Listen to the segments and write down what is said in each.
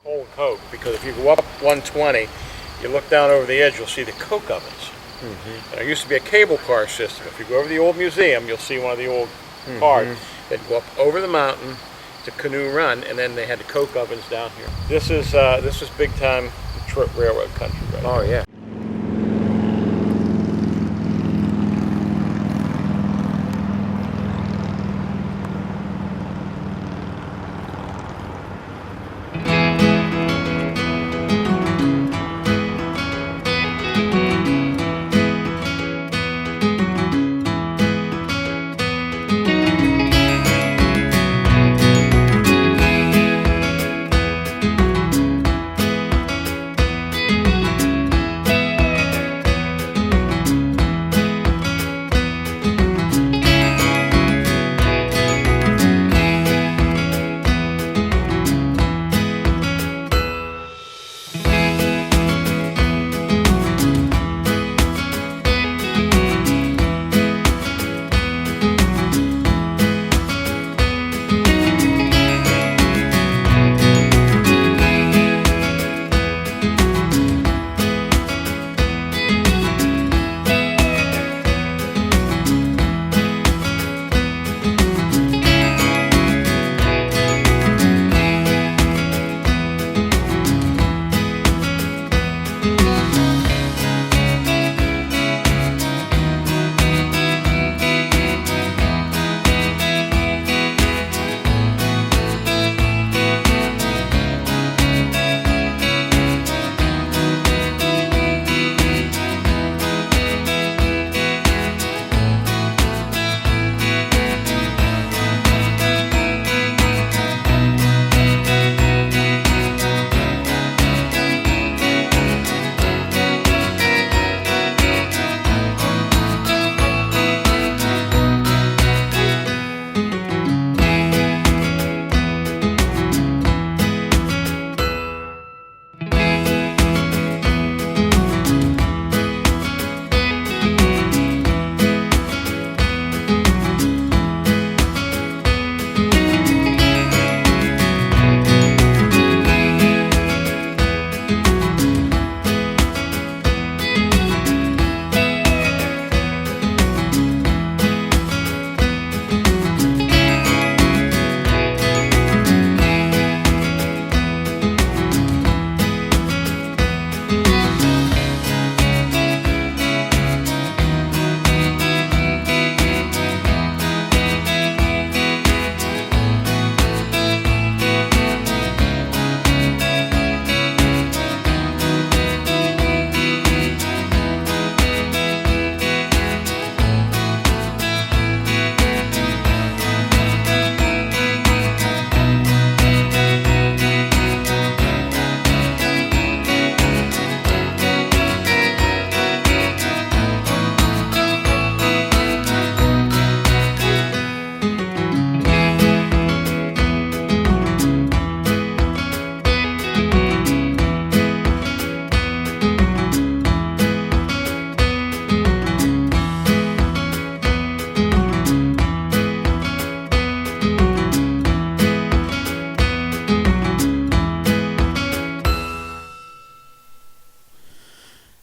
Coal coke, because if you go up 120, you look down over the edge, you'll see the coke ovens. And there used to be a cable car system. If you go over the old museum, you'll see one of the old cars that go up over the mountain to Canoe Run, and then they had the coke ovens down here. This is big time Detroit railroad country right Oh, here. yeah.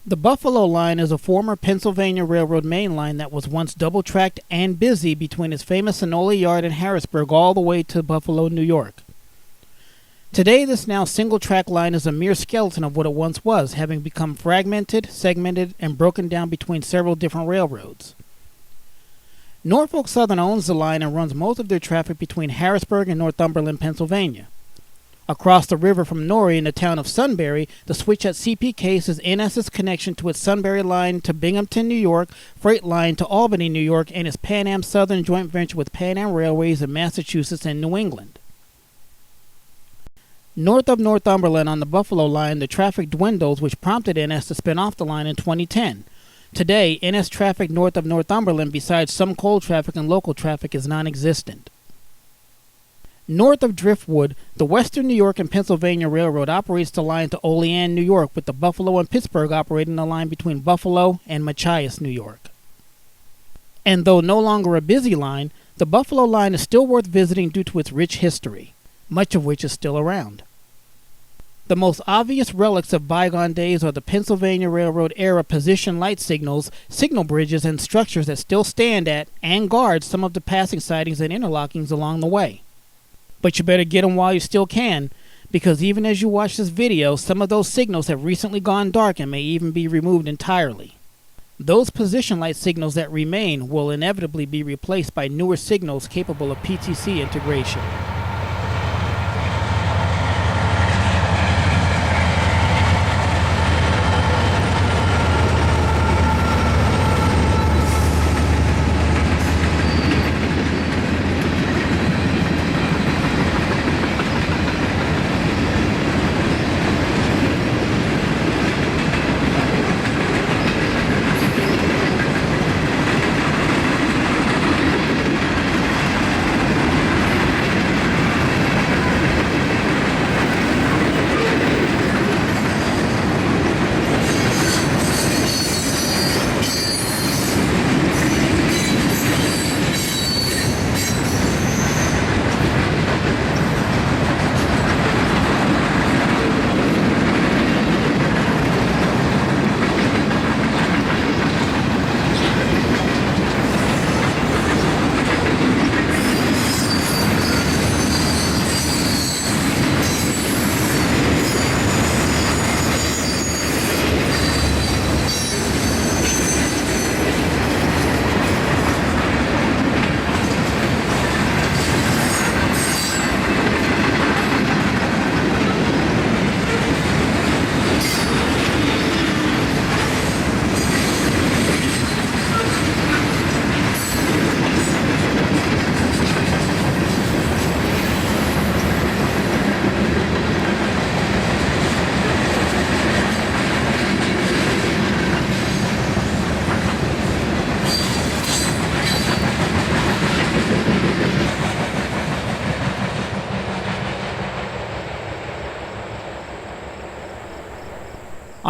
The Buffalo Line is a former Pennsylvania Railroad main line that was once double-tracked and busy between its famous Linden Yard in Harrisburg all the way to Buffalo, New York. Today, this now single-track line is a mere skeleton of what it once was, having become fragmented, segmented, and broken down between several different railroads. Norfolk Southern owns the line and runs most of their traffic between Harrisburg and Northumberland, Pennsylvania. Across the river from Norrie in the town of Sunbury, the switch at CPK is NS's connection to its Sunbury line to Binghamton, New York, freight line to Albany, New York, and its Pan Am Southern joint venture with Pan Am Railways in Massachusetts and New England. North of Northumberland on the Buffalo Line, the traffic dwindles, which prompted NS to spin off the line in 2010. Today, NS traffic north of Northumberland, besides some coal traffic and local traffic, is non-existent. North of Driftwood, the Western New York and Pennsylvania Railroad operates the line to Olean, New York, with the Buffalo and Pittsburgh operating the line between Buffalo and Machias, New York. And though no longer a busy line, the Buffalo line is still worth visiting due to its rich history, much of which is still around. The most obvious relics of bygone days are the Pennsylvania Railroad era position light signals, signal bridges, and structures that still stand at and guard some of the passing sidings and interlockings along the way. But you better get them while you still can, because even as you watch this video, some of those signals have recently gone dark and may even be removed entirely. Those position light signals that remain will inevitably be replaced by newer signals capable of PTC integration.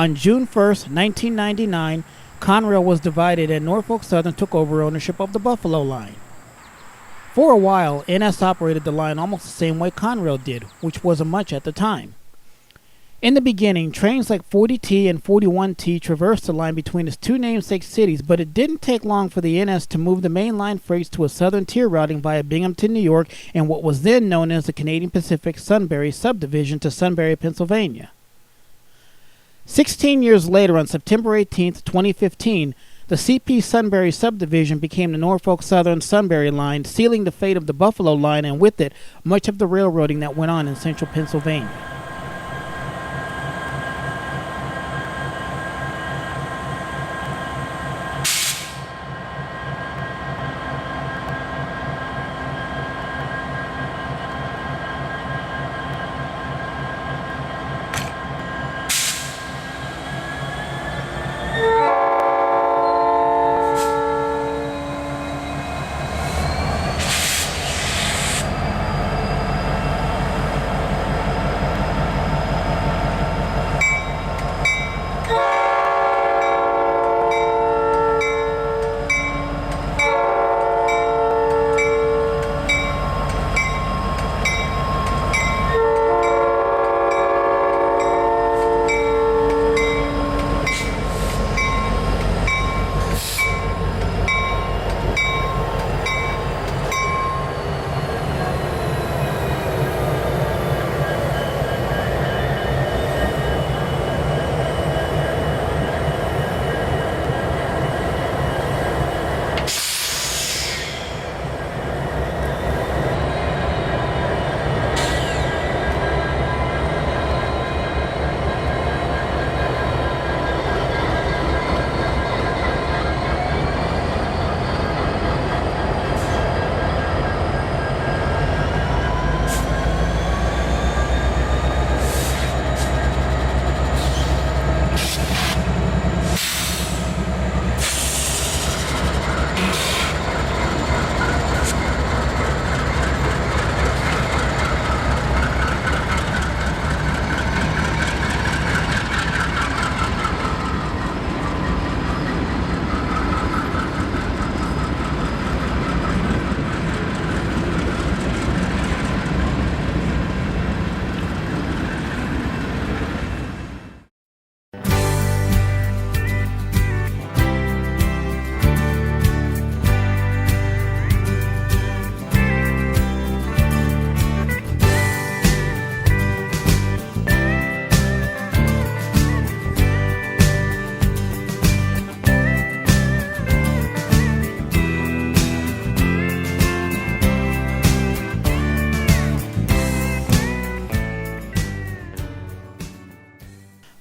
On June 1st, 1999, Conrail was divided and Norfolk Southern took over ownership of the Buffalo line. For a while, NS operated the line almost the same way Conrail did, which wasn't much at the time. In the beginning, trains like 40T and 41T traversed the line between its two namesake cities, but it didn't take long for the NS to move the mainline freights to a southern tier routing via Binghamton, New York, and what was then known as the Canadian Pacific Sunbury subdivision to Sunbury, Pennsylvania. 16 years later, on September 18, 2015, the CP Sunbury subdivision became the Norfolk Southern Sunbury line, sealing the fate of the Buffalo line and with it, much of the railroading that went on in central Pennsylvania.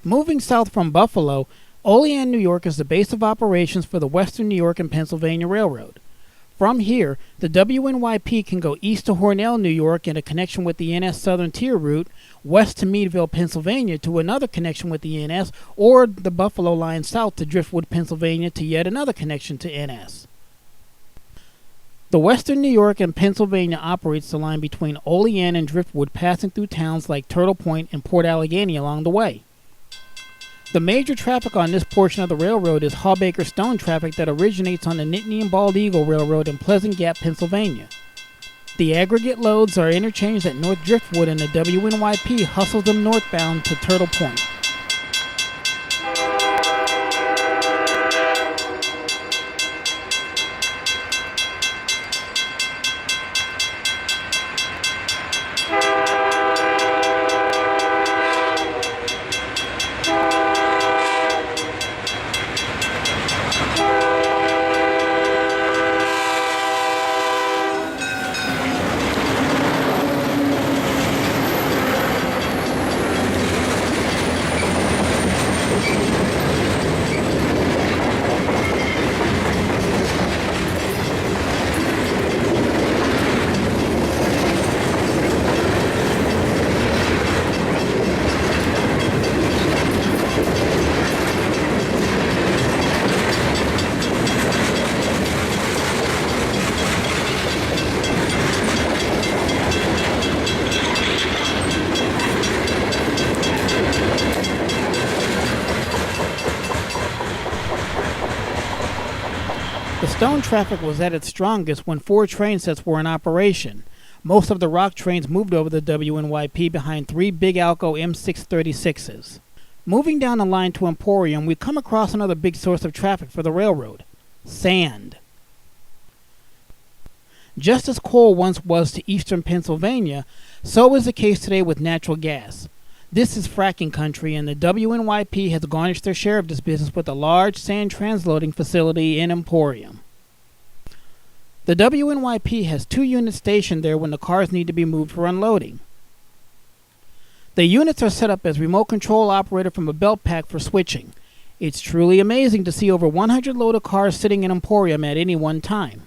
Moving south from Buffalo, Olean, New York is the base of operations for the Western New York and Pennsylvania Railroad. From here, the WNYP can go east to Hornell, New York in a connection with the NS Southern Tier route, west to Meadville, Pennsylvania to another connection with the NS, or the Buffalo line south to Driftwood, Pennsylvania to yet another connection to NS. The Western New York and Pennsylvania operates the line between Olean and Driftwood, passing through towns like Turtle Point and Port Allegheny along the way. The major traffic on this portion of the railroad is Hawbaker Stone traffic that originates on the Nittany and Bald Eagle Railroad in Pleasant Gap, Pennsylvania. The aggregate loads are interchanged at North Driftwood and the WNYP hustles them northbound to Turtle Point. The stone traffic was at its strongest when 4 train sets were in operation. Most of the rock trains moved over the WNYP behind 3 big Alco M636s. Moving down the line to Emporium, we come across another big source of traffic for the railroad: sand. Just as coal once was to eastern Pennsylvania, so is the case today with natural gas. This is fracking country, and the WNYP has garnished their share of this business with a large sand transloading facility in Emporium. The WNYP has 2 units stationed there when the cars need to be moved for unloading. The units are set up as remote control operated from a belt pack for switching. It's truly amazing to see over 100 loaded cars sitting in Emporium at any one time.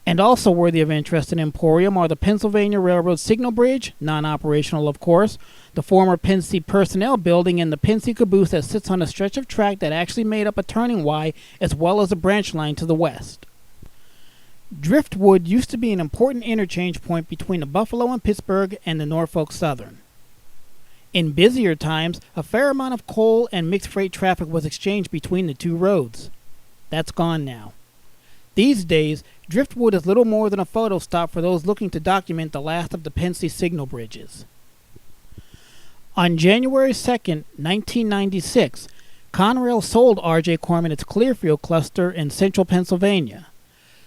And also worthy of interest in Emporium are the Pennsylvania Railroad Signal Bridge, non-operational of course, the former Pensy Personnel Building, and the Pensy Caboose that sits on a stretch of track that actually made up a turning Y, as well as a branch line to the west. Driftwood used to be an important interchange point between the Buffalo and Pittsburgh and the Norfolk Southern. In busier times, a fair amount of coal and mixed freight traffic was exchanged between the 2 roads. That's gone now. These days, Driftwood is little more than a photo stop for those looking to document the last of the Pensy signal bridges. On January 2nd, 1996, Conrail sold R.J. Corman its Clearfield cluster in central Pennsylvania.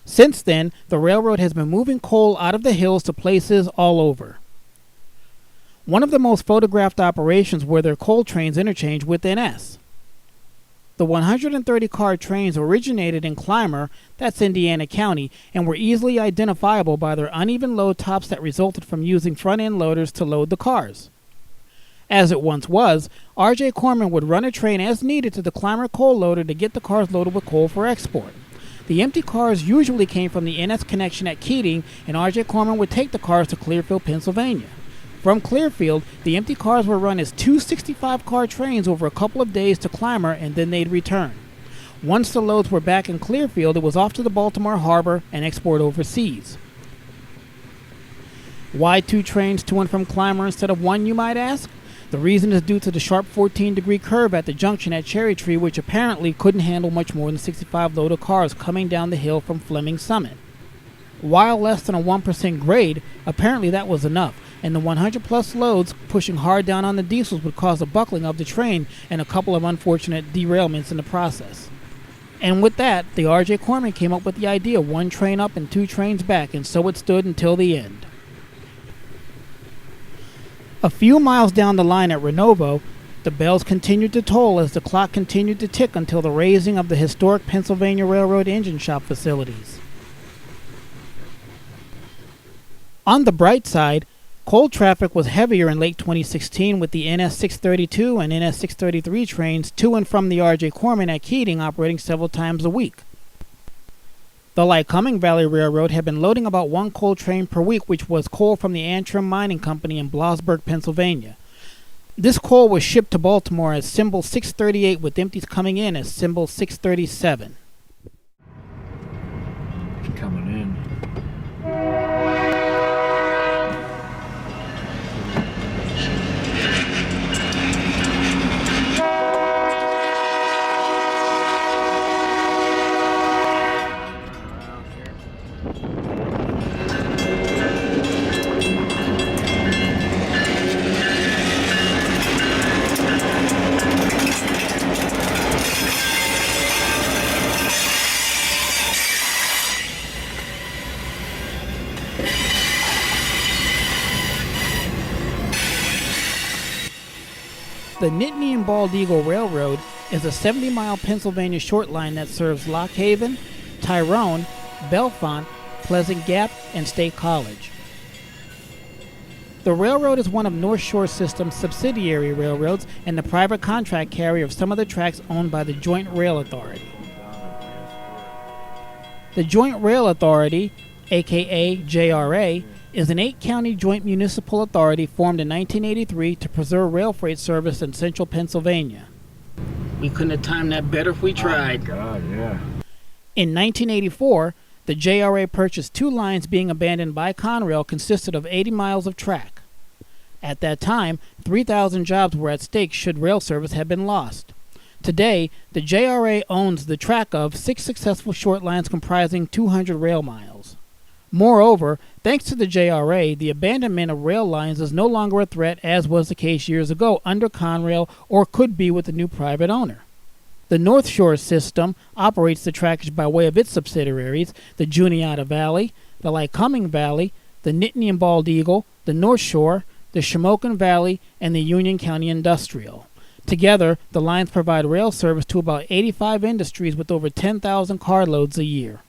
Since then, the railroad has been moving coal out of the hills to places all over. One of the most photographed operations were their coal trains interchange with NS. The 130-car trains originated in Clymer, that's Indiana County, and were easily identifiable by their uneven load tops that resulted from using front-end loaders to load the cars. As it once was, R.J. Corman would run a train as needed to the Clymer coal loader to get the cars loaded with coal for export. The empty cars usually came from the NS connection at Keating, and R.J. Corman would take the cars to Clearfield, Pennsylvania. From Clearfield, the empty cars were run as 2 65-car trains over a couple of days to Clymer, and then they'd return. Once the loads were back in Clearfield, it was off to the Baltimore harbor and export overseas. Why 2 trains to and from Clymer instead of 1, you might ask? The reason is due to the sharp 14-degree curve at the junction at Cherry Tree, which apparently couldn't handle much more than 65 loaded cars coming down the hill from Fleming Summit. While less than a 1% grade, apparently that was enough, and the 100-plus loads pushing hard down on the diesels would cause a buckling of the train and a couple of unfortunate derailments in the process. And with that, the R.J. Corman came up with the idea of 1 train up and 2 trains back, and so it stood until the end. A few miles down the line at Renovo, the bells continued to toll as the clock continued to tick until the raising of the historic Pennsylvania Railroad engine shop facilities. On the bright side, Coal traffic was heavier in late 2016 with the NS632 and NS633 trains to and from the R.J. Corman at Keating operating several times a week. The Lycoming Valley Railroad had been loading about one coal train per week, which was coal from the Antrim Mining Company in Blossburg, Pennsylvania. This coal was shipped to Baltimore as symbol 638 with empties coming in as symbol 637. It's coming in. The Nittany and Bald Eagle Railroad is a 70-mile Pennsylvania short line that serves Lock Haven, Tyrone, Bellefonte, Pleasant Gap, and State College. The railroad is one of North Shore System's subsidiary railroads and the private contract carrier of some of the tracks owned by the Joint Rail Authority. The Joint Rail Authority, aka JRA, is an 8-county joint municipal authority formed in 1983 to preserve rail freight service in central Pennsylvania. We couldn't have timed that better if we tried. Oh, God, yeah. In 1984, the JRA purchased 2 lines being abandoned by Conrail consisted of 80 miles of track. At that time, 3,000 jobs were at stake should rail service have been lost. Today, the JRA owns the track of 6 successful short lines comprising 200 rail miles. Moreover, thanks to the JRA, the abandonment of rail lines is no longer a threat as was the case years ago under Conrail or could be with the new private owner. The North Shore System operates the trackage by way of its subsidiaries, the Juniata Valley, the Lycoming Valley, the Nittany and Bald Eagle, the North Shore, the Shamokin Valley, and the Union County Industrial. Together, the lines provide rail service to about 85 industries with over 10,000 carloads a year.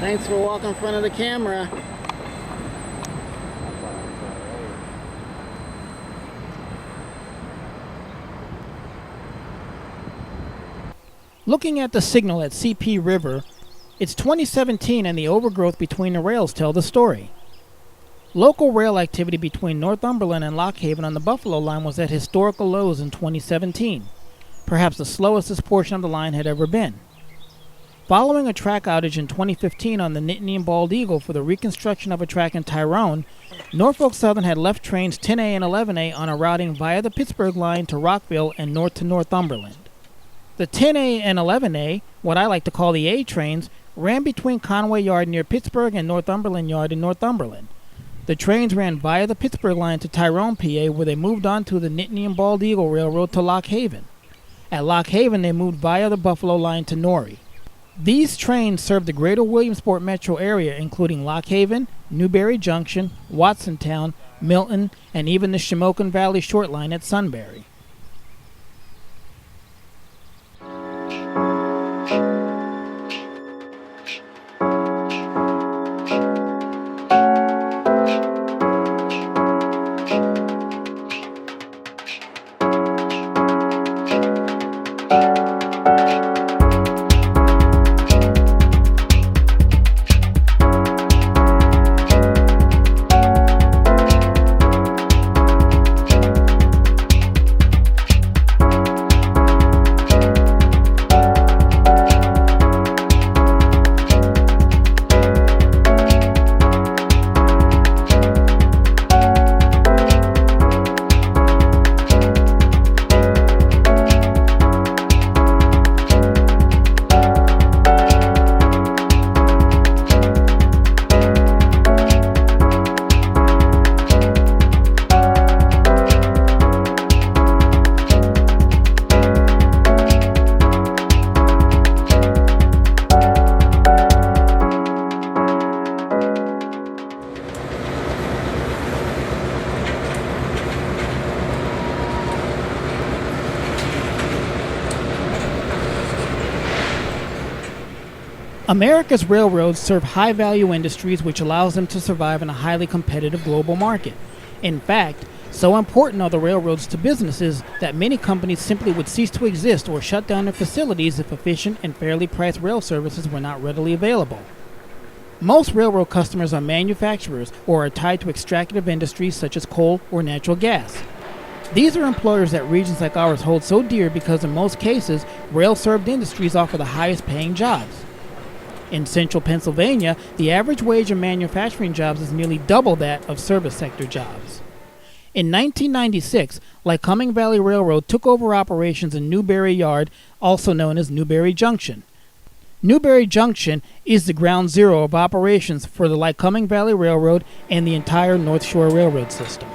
Thanks for walking in front of the camera. Looking at the signal at CP River, it's 2017 and the overgrowth between the rails tell the story. Local rail activity between Northumberland and Lock Haven on the Buffalo line was at historical lows in 2017, perhaps the slowest this portion of the line had ever been. Following a track outage in 2015 on the Nittany and Bald Eagle for the reconstruction of a track in Tyrone, Norfolk Southern had left trains 10A and 11A on a routing via the Pittsburgh line to Rockville and north to Northumberland. The 10A and 11A, what I like to call the A trains, ran between Conway Yard near Pittsburgh and Northumberland Yard in Northumberland. The trains ran via the Pittsburgh line to Tyrone, PA, where they moved on to the Nittany and Bald Eagle Railroad to Lock Haven. At Lock Haven, they moved via the Buffalo line to Norrie. These trains served the greater Williamsport metro area, including Lock Haven, Newberry Junction, Watsontown, Milton, and even the Shamokin Valley Short Line at Sunbury. America's railroads serve high-value industries which allows them to survive in a highly competitive global market. In fact, so important are the railroads to businesses that many companies simply would cease to exist or shut down their facilities if efficient and fairly priced rail services were not readily available. Most railroad customers are manufacturers or are tied to extractive industries such as coal or natural gas. These are employers that regions like ours hold so dear because in most cases, rail-served industries offer the highest paying jobs. In central Pennsylvania, the average wage in manufacturing jobs is nearly double that of service sector jobs. In 1996, Lycoming Valley Railroad took over operations in Newberry Yard, also known as Newberry Junction. Newberry Junction is the ground zero of operations for the Lycoming Valley Railroad and the entire North Shore Railroad system.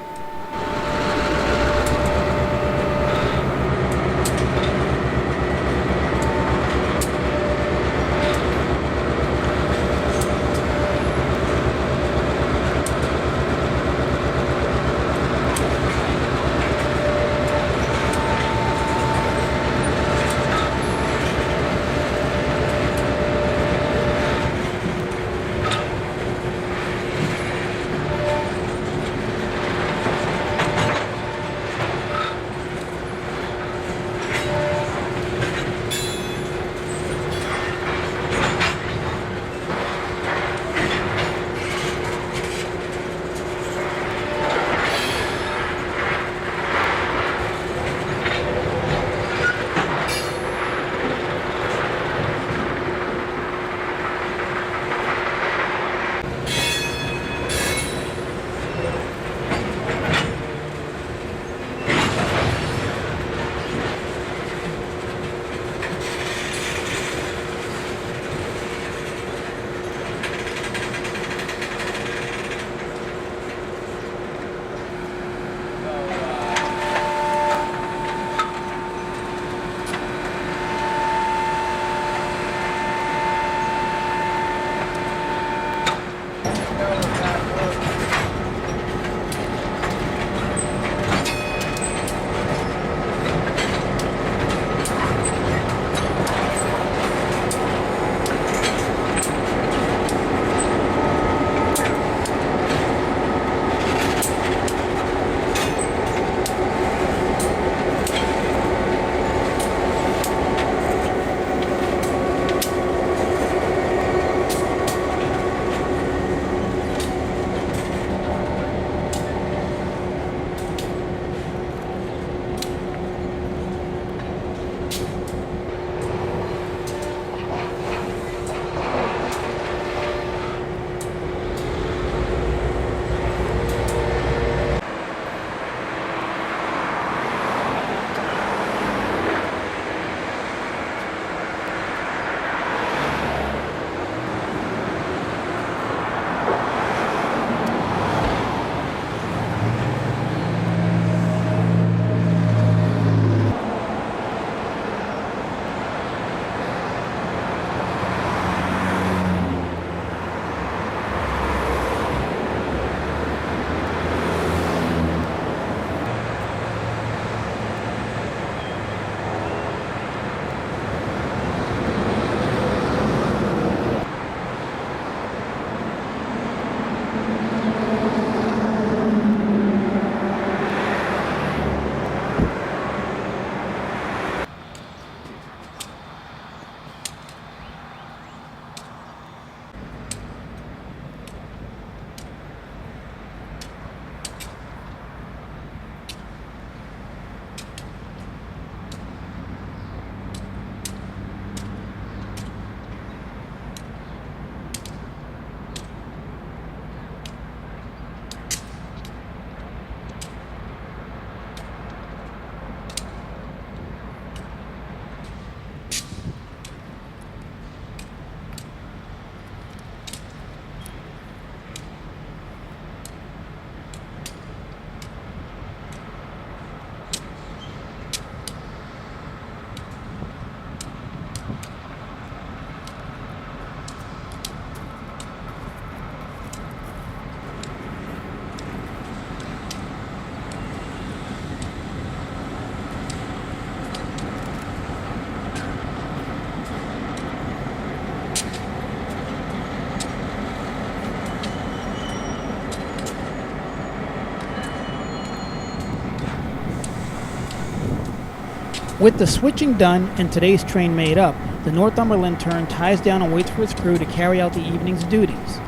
With the switching done and today's train made up, the Northumberland turn ties down and waits for its crew to carry out the evening's duties.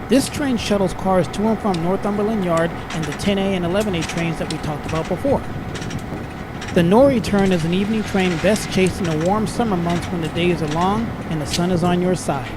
This train shuttles cars to and from Northumberland Yard and the 10A and 11A trains that we talked about before. The Norrie turn is an evening train best chased in the warm summer months when the days are long and the sun is on your side.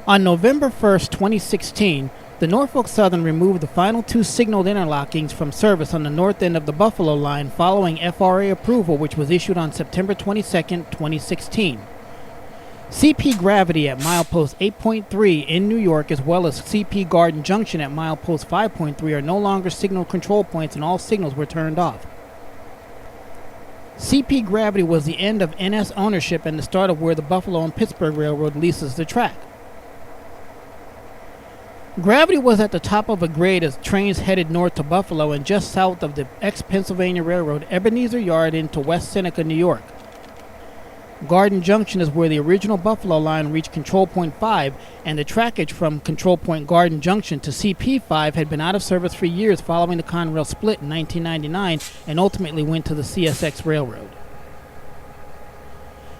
On November 1st, 2016, the Norfolk Southern removed the final two signaled interlockings from service on the north end of the Buffalo line following FRA approval, which was issued on September 22, 2016. CP Gravity at milepost 8.3 in New York, as well as CP Garden Junction at milepost 5.3, are no longer signal control points and all signals were turned off. CP Gravity was the end of NS ownership and the start of where the Buffalo and Pittsburgh Railroad leases the track. Gravity was at the top of a grade as trains headed north to Buffalo and just south of the ex-Pennsylvania Railroad Ebenezer Yard into West Seneca, New York. Garden Junction is where the original Buffalo line reached Control Point 5, and the trackage from Control Point Garden Junction to CP 5 had been out of service for years following the Conrail split in 1999 and ultimately went to the CSX Railroad.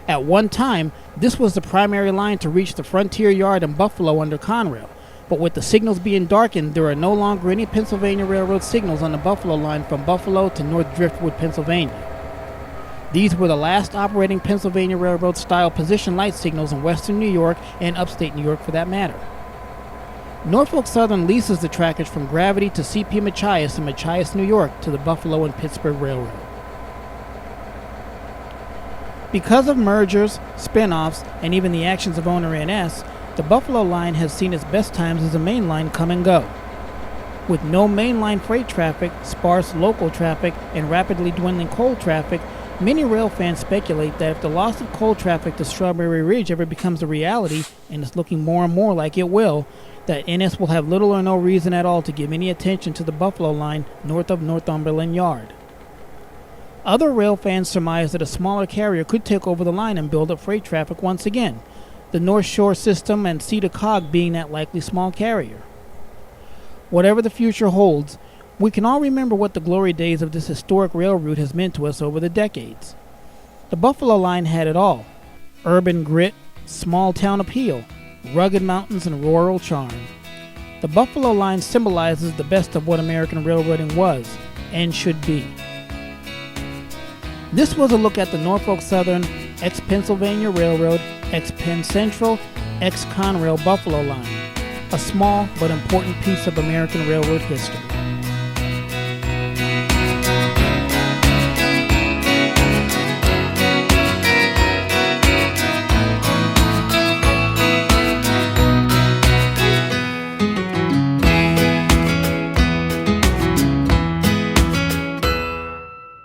At one time, this was the primary line to reach the Frontier Yard in Buffalo under Conrail. But with the signals being darkened, there are no longer any Pennsylvania Railroad signals on the Buffalo line from Buffalo to North Driftwood, Pennsylvania. These were the last operating Pennsylvania Railroad-style position light signals in western New York and upstate New York for that matter. Norfolk Southern leases the trackage from Gravity to CP Machias in Machias, New York to the Buffalo and Pittsburgh Railroad. Because of mergers, spin-offs, and even the actions of owner NS, the Buffalo line has seen its best times as a main line come and go. With no mainline freight traffic, sparse local traffic, and rapidly dwindling coal traffic, many rail fans speculate that if the loss of coal traffic to Strawberry Ridge ever becomes a reality, and it's looking more and more like it will, that NS will have little or no reason at all to give any attention to the Buffalo line north of Northumberland Yard. Other rail fans surmise that a smaller carrier could take over the line and build up freight traffic once again, the North Shore system and Seda-Cog being that likely small carrier. Whatever the future holds, we can all remember what the glory days of this historic rail route has meant to us over the decades. The Buffalo line had it all: urban grit, small town appeal, rugged mountains, and rural charm. The Buffalo line symbolizes the best of what American railroading was and should be. This was a look at the Norfolk Southern, ex-Pennsylvania Railroad, ex-Penn Central, ex-Conrail Buffalo line, a small but important piece of American railroad history.